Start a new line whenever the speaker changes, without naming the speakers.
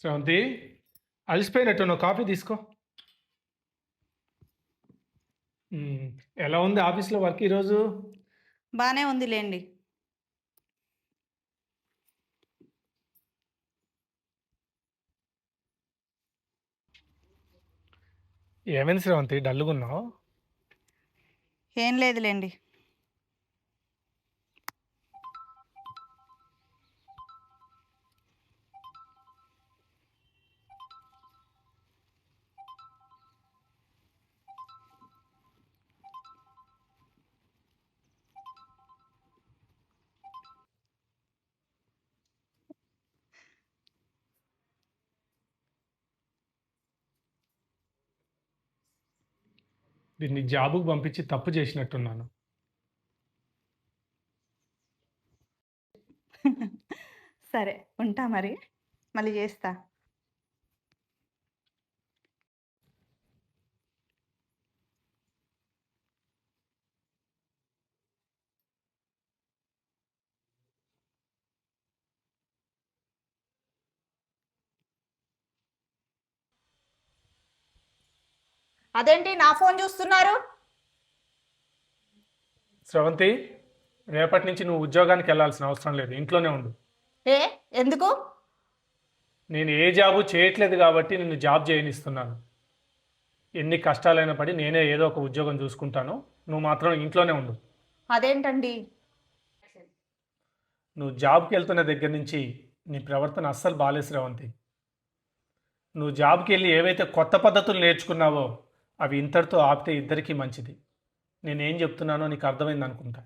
శ్రవంతి, అలసిపోయినట్టు నువ్వు కాఫీ తీసుకో. మ్మ్. ఎలా ఉంది ఆఫీస్లో వర్క్ ఈరోజు?
బానే ఉందిలేండి.
ఏమైంది శ్రవంతి, డల్లుగున్నావు?
ఏం లేదులేండి.
దీన్ని జాబుకు పంపించి తప్పు చేసినట్టున్నాను.
సరే ఉంటా మరి. మళ్ళీ చేస్తా. అదేంటి నా ఫోన్ చూస్తున్నారు?
శ్రవంతి, రేపటి నుంచి నువ్వు ఉద్యోగానికి వెళ్ళాల్సిన అవసరం లేదు, ఇంట్లోనే ఉండు.
ఏ ఎందుకు?
నేను ఏ జాబు చేయట్లేదు కాబట్టి నిన్ను జాబ్ చేయనిస్తున్నాను. ఎన్ని కష్టాలైనా పడి నేనే ఏదో ఒక ఉద్యోగం చూసుకుంటాను. నువ్వు మాత్రం ఇంట్లోనే ఉండు.
అదేంటండి?
నువ్వు జాబ్కి వెళ్తున్న దగ్గర నుంచి నీ ప్రవర్తన అస్సలు బాలేదు శ్రవంతి. నువ్వు జాబ్కి వెళ్ళి ఏవైతే కొత్త పద్ధతులు నేర్చుకున్నావో అవి ఇంతటితో ఆపితే ఇద్దరికీ మంచిది. నేనేం చెప్తున్నానో నీకు అర్థమైంది అనుకుంటా.